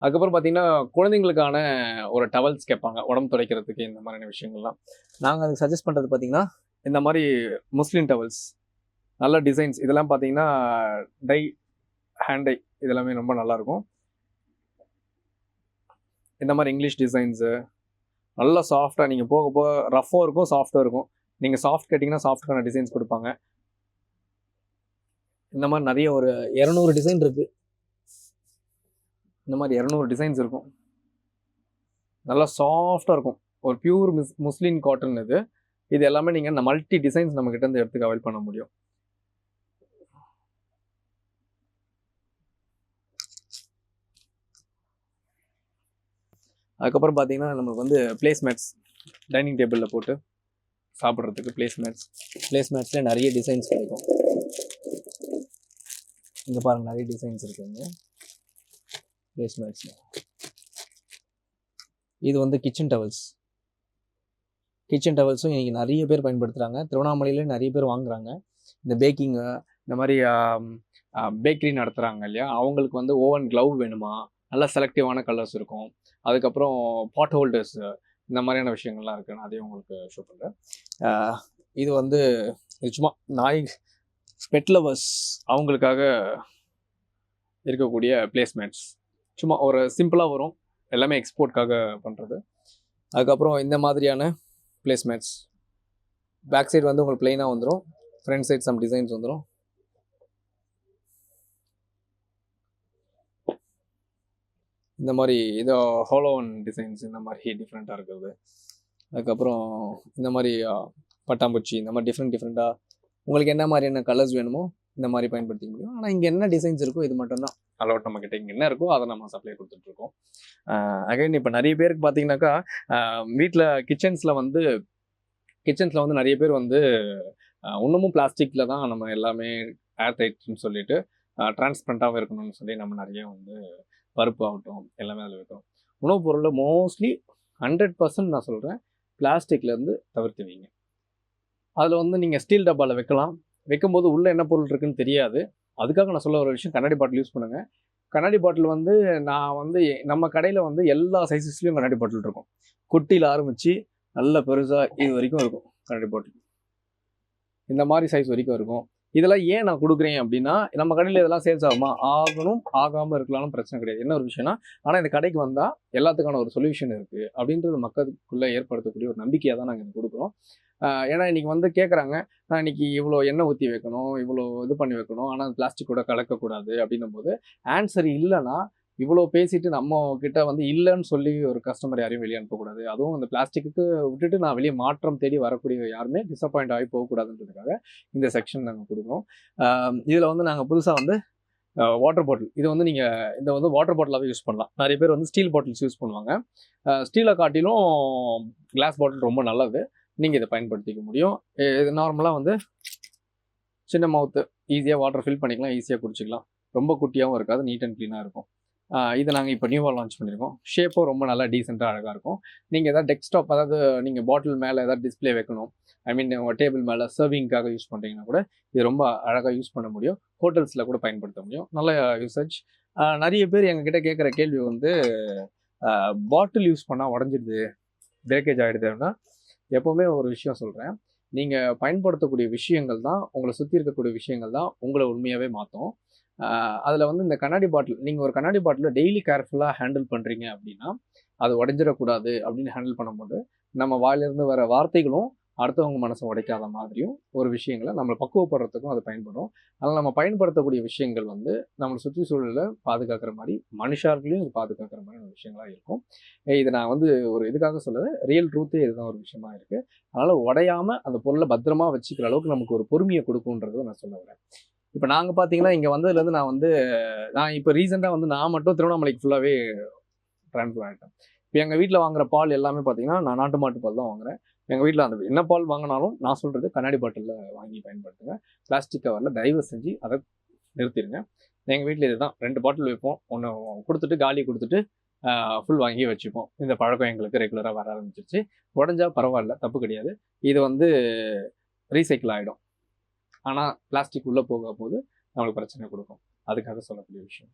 அதுக்கப்புறம் பார்த்தீங்கன்னா, குழந்தைங்களுக்கான ஒரு டவல்ஸ் கேட்பாங்க. உடம்பு துடைக்கிறதுக்கு இந்த மாதிரியான விஷயங்கள்லாம். நாங்க அதுக்கு சஜெஸ்ட் பண்றது பார்த்தீங்கன்னா, இந்த மாரி முஸ்லிம் டவல்ஸ். நல்ல டிசைன்ஸ். இதெல்லாம் பார்த்தீங்கன்னா, டை, ஹேண்ட் டை இதெல்லாமே ரொம்ப நல்லாயிருக்கும். இந்த மாரி இங்கிலீஷ் டிசைன்ஸு நல்லா சாஃப்ட்டா நீங்க போக போக ரஃப்பும் இருக்கும், சாஃப்ட்டும் இருக்கும். நீங்க சாஃப்ட் கேட்டீங்கன்னா, சாஃப்ட்க்கான டிசைன்ஸ் குடுப்பாங்க. இந்த மாரி நெறைய ஒரு 200 டிசைன் இருக்கு. இந்த மாரி 200 டிசைன்ஸ் இருக்கும். நல்லா சாஃப்ட்டா இருக்கும். ஒரு பியூர் முஸ்லிம் காட்டன் இது. இது எல்லாமே நீங்க இந்த மல்டி டிசைன்ஸ் நம்ம கிட்ட இருந்து எடுத்து அவைல் பண்ண முடியும். அதுக்கப்புறம் பார்த்தீங்கன்னா, நமக்கு வந்து பிளேஸ்மேட்ஸ் டைனிங் டேபிள்ல போட்டு சாப்பிடுறதுக்கு பிளேஸ்மேட்ஸ்ல நெறைய டிசைன்ஸ் கிடைக்கும். இங்க பாருங்க நெறைய டிசைன்ஸ் இருக்குங்க பிளேஸ்மேட்ஸ்ல. இது வந்து கிச்சன் டவல்ஸ். கிச்சன் டவல்ஸும் இன்னைக்கு நிறைய பேர் பயன்படுத்துகிறாங்க. திருவண்ணாமலையில நிறைய பேர் வாங்குறாங்க. இந்த பேக்கிங்கு இந்த மாதிரி பேக்கரி நடத்துகிறாங்க இல்லையா, அவங்களுக்கு வந்து ஓவன் க்ளவ் வேணுமா, நல்லா செலக்டிவான கலர்ஸ் இருக்கும். அதுக்கப்புறம் பாட் ஹோல்டர்ஸ் இந்த மாதிரியான விஷயங்கள்லாம் இருக்குது. நான் அதையும் உங்களுக்கு ஷோ பண்ணுறேன். இது வந்து சும்மா நாய் பெட் லவர்ஸ் அவங்களுக்காக இருக்கக்கூடிய பிளேஸ்மேட்ஸ். சும்மா ஒரு சிம்பிளாக வரும், எல்லாமே எக்ஸ்போர்ட்காக பண்ணுறது. அதுக்கப்புறம் இந்த மாதிரியான பிளேஸ்மேட்ஸ் பேக் சைடு வந்து உங்களுக்கு பிளெயினாக வந்துடும், ஃப்ரண்ட் சைட் சம் டிசைன்ஸ் வந்துடும். இந்த மாதிரி இது ஹாலோவன் டிசைன்ஸ் இந்த மாதிரி டிஃப்ரெண்ட்டாக இருக்குது. அதுக்கப்புறம் இந்த மாதிரி பட்டாம்பூச்சி இந்த மாதிரி டிஃப்ரெண்ட்டாக உங்களுக்கு என்ன மாதிரியான கலர்ஸ் வேணுமோ இந்த மாதிரி பயன்படுத்திக்க முடியும். ஆனால் இங்கே என்ன டிசைன்ஸ் இருக்கோ இது மட்டும்தான் அலோட் நம்மக்கிட்ட. இங்கே என்ன இருக்கோ அதை நம்ம சப்ளை கொடுத்துட்ருக்கோம். அகைன் இப்போ நிறைய பேருக்கு பார்த்தீங்கன்னாக்கா வீட்டில் கிச்சன்ஸில் வந்து நிறைய பேர் வந்து இன்னமும் பிளாஸ்டிக்கில் தான் நம்ம எல்லாமே ஏர் டைட்னு சொல்லிட்டு டிரான்ஸ்பரண்ட்டாகவும் இருக்கணும்னு சொல்லி நம்ம நிறைய வந்து பருப்பு ஆகட்டும் எல்லாமே அதில் வைக்கிறோம். உணவுப் பொருளில் மோஸ்ட்லி 100% நான் சொல்கிறேன் பிளாஸ்டிக்லேருந்து தவிர்த்து வைங்க. அதில் வந்து நீங்கள் ஸ்டீல் டப்பாவில் வைக்கலாம். வைக்கும்போது உள்ளே என்ன பொருள் இருக்குன்னு தெரியாது. அதுக்காக நான் சொல்ல ஒரு விஷயம், கண்ணாடி பாட்டில் யூஸ் பண்ணுங்கள். கண்ணாடி பாட்டில் வந்து நான் வந்து நம்ம கடையில் வந்து எல்லா சைஸஸ்லேயும் கண்ணாடி பாட்டில் இருக்கும். குட்டியில் ஆரம்பித்து நல்ல பெருசாக இது வரைக்கும் இருக்கும் கண்ணாடி பாட்டில். இந்த மாதிரி சைஸ் வரைக்கும் இருக்கும். இதெல்லாம் ஏன் நான் கொடுக்குறேன் அப்படின்னா, நம்ம கடையில் இதெல்லாம் சேல்ஸ் ஆகுமா, ஆகாமல் இருக்கலாம்னு பிரச்சனை கிடையாது. என்ன ஒரு விஷயம்னா, ஆனால் இந்த கடைக்கு வந்தால் எல்லாத்துக்கான ஒரு சொல்யூஷன் இருக்குது அப்படின்றது மக்களுக்குள்ளே ஏற்படுத்தக்கூடிய ஒரு நம்பிக்கையாக தான் நாங்கள் கொடுக்குறோம். ஏன்னா இன்றைக்கி வந்து கேட்குறாங்க, நான் இன்றைக்கி இவ்வளோ எண்ணெய் ஊற்றி வைக்கணும், இவ்வளோ இது பண்ணி வைக்கணும், ஆனால் பிளாஸ்டிக் கூட கலக்கக்கூடாது அப்படின்னும் போது ஆன்சர் இல்லைன்னா இவ்வளோ பேசிட்டு நம்ம கிட்ட வந்து இல்லைன்னு சொல்லி ஒரு கஸ்டமர் யாரையும் வெளியே அனுப்பக்கூடாது. அதுவும் இந்த பிளாஸ்டிக்கு விட்டுட்டு நான் வெளியே மாற்றம் தேடி வரக்கூடிய யாருமே டிசப்பாயிண்ட் ஆகி போகக்கூடாதுன்றதுக்காக இந்த செக்ஷன் நாங்கள் கொடுக்குறோம். இதில் வந்து நாங்கள் புதுசாக வந்து வாட்டர் பாட்டில், இது வந்து நீங்கள் இந்த வந்து வாட்டர் பாட்டிலாகவே யூஸ் பண்ணலாம். நிறைய பேர் வந்து ஸ்டீல் பாட்டில்ஸ் யூஸ் பண்ணுவாங்க. ஸ்டீலை காட்டிலும் கிளாஸ் பாட்டில் ரொம்ப நல்லது. நீங்கள் இதை பயன்படுத்திக்க முடியும். இது நார்மலாக வந்து சின்ன மவுத்து, ஈஸியாக வாட்டர் ஃபில் பண்ணிக்கலாம், ஈஸியாக குடிச்சிக்கலாம். ரொம்ப குட்டியாகவும் இருக்காது, நீட் அண்ட் க்ளீனாக இருக்கும். இதை நாங்கள் இப்போ நியூவாக லான்ச் பண்ணியிருக்கோம். ஷேப்பும் ரொம்ப நல்லா டீசெண்டாக அழகாக இருக்கும். நீங்கள் எதாவது டெஸ்க்டாப், அதாவது நீங்கள் பாட்டில் மேலே எதாவது டிஸ்பிளே வைக்கணும், ஐ மீன் உங்கள் டேபிள் மேலே சர்விங்காக யூஸ் பண்ணுறீங்கன்னா கூட இது ரொம்ப அழகாக யூஸ் பண்ண முடியும். ஹோட்டல்ஸில் கூட பயன்படுத்த முடியும். நல்ல யூசேஜ். நிறைய பேர் எங்ககிட்ட கேட்குற கேள்வி வந்து பாட்டில் யூஸ் பண்ணால் உடஞ்சிடுது, பிரேக்கேஜ் ஆகிடுதுன்னா, எப்போவுமே ஒரு விஷயம் சொல்கிறேன், நீங்கள் பயன்படுத்தக்கூடிய விஷயங்கள் தான், உங்களை சுற்றி இருக்கக்கூடிய விஷயங்கள் தான் உங்களை உண்மையாகவே மாற்றும். அதில் வந்து இந்த கண்ணாடி பாட்டில், நீங்கள் ஒரு கண்ணாடி பாட்டில் டெய்லி கேர்ஃபுல்லாக ஹேண்டில் பண்ணுறீங்க அப்படின்னா, அது உடஞ்சிடக்கூடாது அப்படின்னு ஹேண்டில் பண்ணும்போது நம்ம வாயிலிருந்து வர வார்த்தைகளும் அடுத்தவங்க மனசை உடைக்காத மாதிரியும் ஒரு விஷயங்களை நம்மளை பக்குவப்படுறதுக்கும் அது பயன்படும். அதனால் நம்ம பயன்படுத்தக்கூடிய விஷயங்கள் வந்து நம்மளை சுற்றி சூழலை பாதுகாக்கிற மாதிரி, மனுஷர்களையும் இது பாதுகாக்கிற மாதிரி ஒரு விஷயங்களாக இருக்கும். இதை நான் வந்து ஒரு இதுக்காக சொல்லலை, ரியல் ட்ரூத்தே இதுதான் ஒரு விஷயமா இருக்குது. அதனால் உடையாமல் அந்த பொருளை பத்திரமா வச்சுக்கிற அளவுக்கு நமக்கு ஒரு பொறுமையை கொடுக்குன்றதை நான் சொல்ல வரேன். இப்போ நாங்கள் பார்த்தீங்கன்னா இங்கே வந்ததுலேருந்து நான் இப்போ ரீசெண்டாக வந்து நான் மட்டும் திருவண்ணாமலைக்கு ஃபுல்லாகவே ட்ரான்ஸ்ஃபர் ஆகிட்டேன். இப்போ எங்கள் வீட்டில் வாங்குற பால் எல்லாமே பார்த்தீங்கன்னா நான் நாட்டு மாட்டு பால் தான் வாங்குறேன். எங்கள் வீட்டில் அந்த என்ன பால் வாங்கினாலும் நான் சொல்கிறது கண்ணாடி பாட்டிலில் வாங்கி பயன்படுத்துங்க. பிளாஸ்டிக் கவரில் தயவு செஞ்சு அதை நிறுத்திடுங்க. எங்கள் வீட்டில் இதுதான், 2 பாட்டில் வைப்போம், ஒன்று கொடுத்துட்டு காலி கொடுத்துட்டு ஃபுல் வாங்கி வச்சுப்போம். இந்த பழக்கம் எங்களுக்கு ரெகுலராக வர ஆரம்பிச்சிருச்சு. உடஞ்சா பரவாயில்ல, தப்பு கிடையாது. இது வந்து ரீசைக்கிள் ஆகிடும். ஆனால் பிளாஸ்டிக் உள்ளே போகும்போது நம்மளுக்கு பிரச்சனை கொடுக்கும். அதுக்காக சொல்லக்கூடிய விஷயம்.